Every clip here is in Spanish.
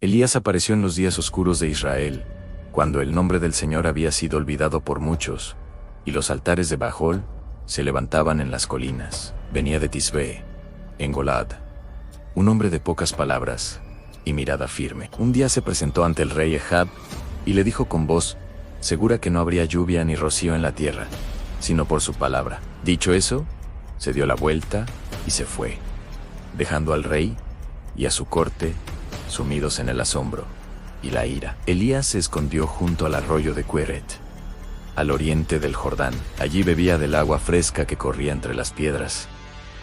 Elías apareció en los días oscuros de Israel, cuando el nombre del Señor había sido olvidado por muchos, y los altares de Bajol se levantaban en las colinas. Venía de Tisbe, en Golad, un hombre de pocas palabras y mirada firme. Un día se presentó ante el rey Ahab y le dijo con voz segura que no habría lluvia ni rocío en la tierra, sino por su palabra. Dicho eso, se dio la vuelta y se fue, dejando al rey y a su corte sumidos en el asombro y la ira. Elías se escondió junto al arroyo de Queret, al oriente del Jordán. Allí bebía del agua fresca que corría entre las piedras,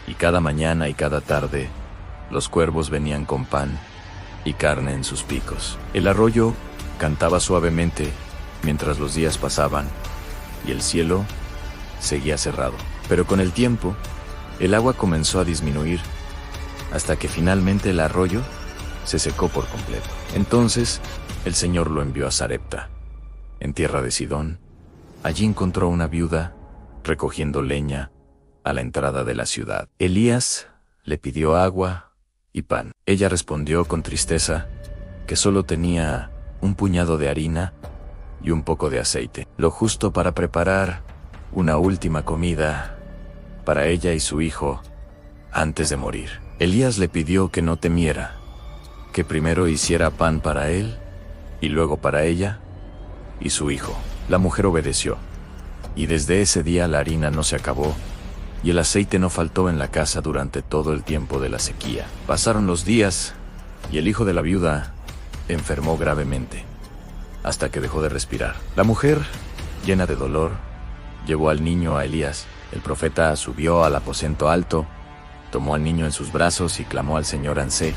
y cada mañana y cada tarde los cuervos venían con pan y carne en sus picos. El arroyo cantaba suavemente mientras los días pasaban y el cielo seguía cerrado. Pero con el tiempo, el agua comenzó a disminuir hasta que finalmente el arroyo se secó por completo. Entonces, el Señor lo envió a Sarepta, en tierra de Sidón. Allí encontró una viuda recogiendo leña a la entrada de la ciudad. Elías le pidió agua y pan. Ella respondió con tristeza que solo tenía un puñado de harina y un poco de aceite, lo justo para preparar una última comida para ella y su hijo antes de morir. Elías le pidió que no temiera, que primero hiciera pan para él y luego para ella y su hijo. La mujer obedeció, y desde ese día la harina no se acabó y el aceite no faltó en la casa durante todo el tiempo de la sequía. Pasaron los días y el hijo de la viuda enfermó gravemente, hasta que dejó de respirar. La mujer, llena de dolor, llevó al niño a Elías. El profeta subió al aposento alto, tomó al niño en sus brazos y clamó al Señor Ansé.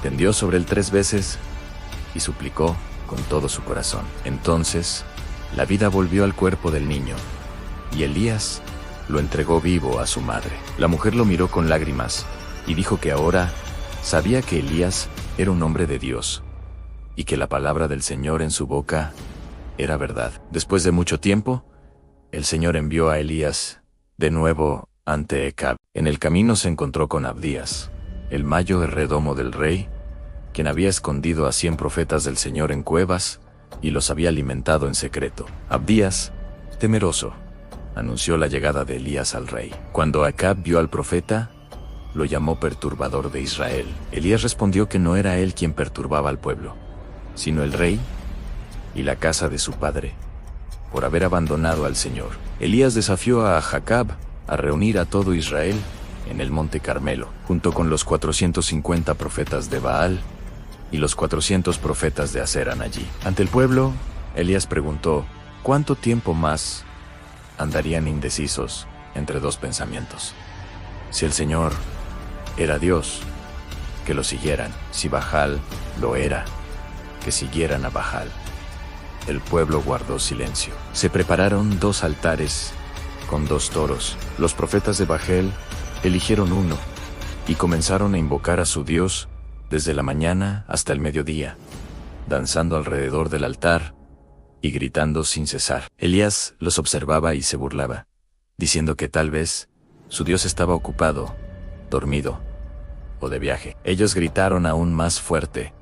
Tendió sobre él 3 veces y suplicó con todo su corazón. Entonces, la vida volvió al cuerpo del niño, y Elías lo entregó vivo a su madre. La mujer lo miró con lágrimas y dijo que ahora sabía que Elías era un hombre de Dios, y que la palabra del Señor en su boca era verdad. Después de mucho tiempo, el Señor envió a Elías de nuevo ante Acab. En el camino se encontró con Abdías, el mayo herredomo del rey, quien había escondido a 100 profetas del Señor en cuevas y los había alimentado en secreto. Abdías, temeroso, anunció la llegada de Elías al rey. Cuando Acab vio al profeta, lo llamó perturbador de Israel. Elías respondió que no era él quien perturbaba al pueblo, sino el rey y la casa de su padre, por haber abandonado al Señor. Elías desafió a Acab a reunir a todo Israel en el monte Carmelo, junto con los 450 profetas de Baal y los 400 profetas de Aserán allí. Ante el pueblo, Elías preguntó, ¿cuánto tiempo más andarían indecisos entre 2 pensamientos? Si el Señor era Dios, que lo siguieran. Si Baal lo era, que siguieran a Baal. El pueblo guardó silencio. Se prepararon 2 altares con 2 toros. Los profetas de Baal eligieron uno y comenzaron a invocar a su Dios desde la mañana hasta el mediodía, danzando alrededor del altar y gritando sin cesar. Elías los observaba y se burlaba, diciendo que tal vez su Dios estaba ocupado, dormido o de viaje. Ellos gritaron aún más fuerte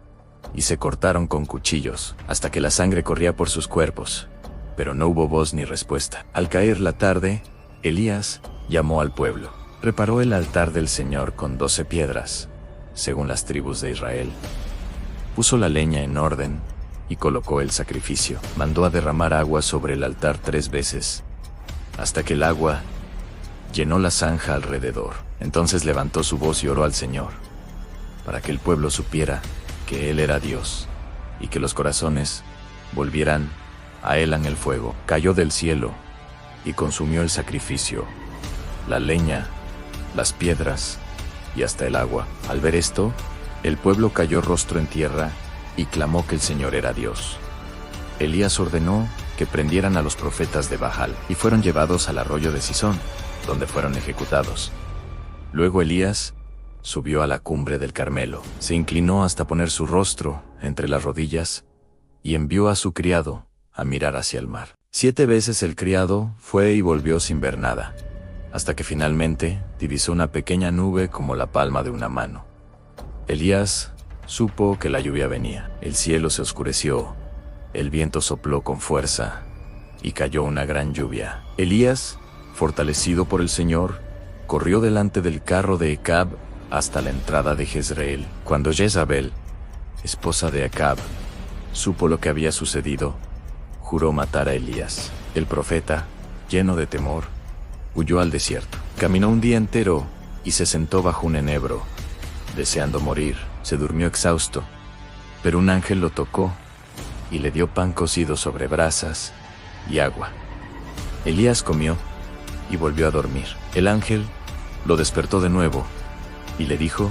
y se cortaron con cuchillos hasta que la sangre corría por sus cuerpos, pero no hubo voz ni respuesta. Al caer la tarde, Elías llamó al pueblo. Preparó el altar del Señor con 12 piedras, según las tribus de Israel. Puso la leña en orden y colocó el sacrificio. Mandó a derramar agua sobre el altar 3 veces, hasta que el agua llenó la zanja alrededor. Entonces levantó su voz y oró al Señor, para que el pueblo supiera que Él era Dios, y que los corazones volvieran a Él en el fuego. Cayó del cielo y consumió el sacrificio, la leña, las piedras y hasta el agua. Al ver esto, el pueblo cayó rostro en tierra y clamó que el Señor era Dios. Elías ordenó que prendieran a los profetas de Baal y fueron llevados al arroyo de Sisón, donde fueron ejecutados. Luego Elías subió a la cumbre del Carmelo, se inclinó hasta poner su rostro entre las rodillas y envió a su criado a mirar hacia el mar. 7 veces el criado fue y volvió sin ver nada, hasta que finalmente divisó una pequeña nube como la palma de una mano. Elías supo que la lluvia venía. El cielo se oscureció, el viento sopló con fuerza y cayó una gran lluvia. Elías, fortalecido por el Señor, corrió delante del carro de Acab hasta la entrada de Jezreel. Cuando Jezabel, esposa de Acab, supo lo que había sucedido, juró matar a Elías. El profeta, lleno de temor, huyó al desierto. Caminó un día entero y se sentó bajo un enebro, deseando morir. Se durmió exhausto, pero un ángel lo tocó y le dio pan cocido sobre brasas y agua. Elías comió y volvió a dormir. El ángel lo despertó de nuevo y le dijo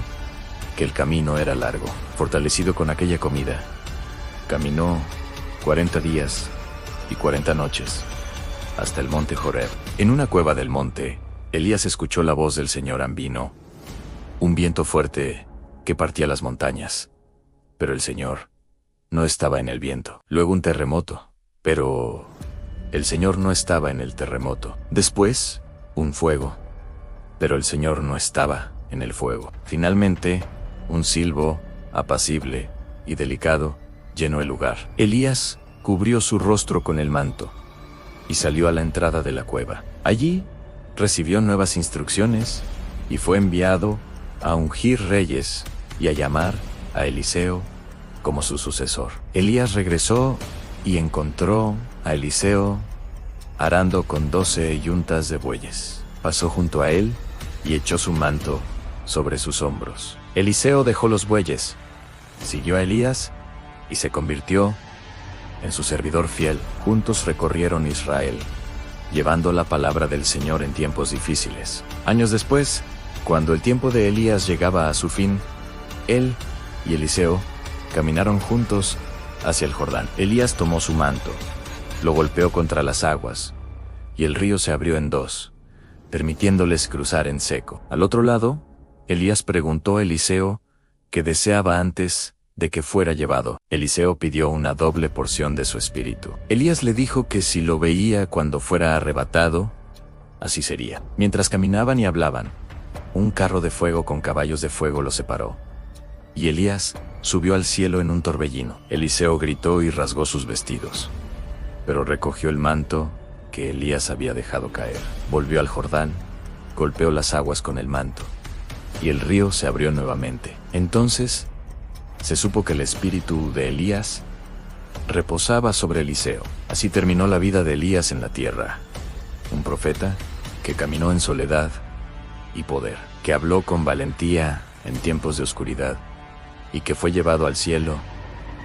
que el camino era largo. Fortalecido con aquella comida, caminó 40 días y 40 noches hasta el monte Joreb. En una cueva del monte, Elías escuchó la voz del Señor ambino, un viento fuerte que partía las montañas, pero el Señor no estaba en el viento. Luego un terremoto, pero el Señor no estaba en el terremoto. Después, un fuego, pero el Señor no estaba en el fuego. Finalmente, un silbo apacible y delicado llenó el lugar. Elías cubrió su rostro con el manto y salió a la entrada de la cueva. Allí recibió nuevas instrucciones y fue enviado a ungir reyes y a llamar a Eliseo como su sucesor. Elías regresó y encontró a Eliseo arando con 12 yuntas de bueyes. Pasó junto a él y echó su manto sobre sus hombros. Eliseo dejó los bueyes, siguió a Elías y se convirtió en su servidor fiel. Juntos recorrieron Israel, llevando la palabra del Señor en tiempos difíciles. Años después, cuando el tiempo de Elías llegaba a su fin, él y Eliseo caminaron juntos hacia el Jordán. Elías tomó su manto, lo golpeó contra las aguas, y el río se abrió en dos, permitiéndoles cruzar en seco. Al otro lado, Elías preguntó a Eliseo qué deseaba antes de que fuera llevado. Eliseo pidió una doble porción de su espíritu. Elías le dijo que si lo veía cuando fuera arrebatado, así sería. Mientras caminaban y hablaban, un carro de fuego con caballos de fuego los separó, y Elías subió al cielo en un torbellino. Eliseo gritó y rasgó sus vestidos, pero recogió el manto que Elías había dejado caer. Volvió al Jordán, golpeó las aguas con el manto, y el río se abrió nuevamente. Entonces se supo que el espíritu de Elías reposaba sobre Eliseo. Así terminó la vida de Elías en la tierra, un profeta que caminó en soledad y poder, que habló con valentía en tiempos de oscuridad y que fue llevado al cielo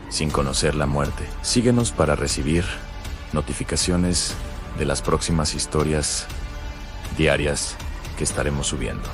sin conocer la muerte. Síguenos para recibir notificaciones de las próximas historias diarias que estaremos subiendo.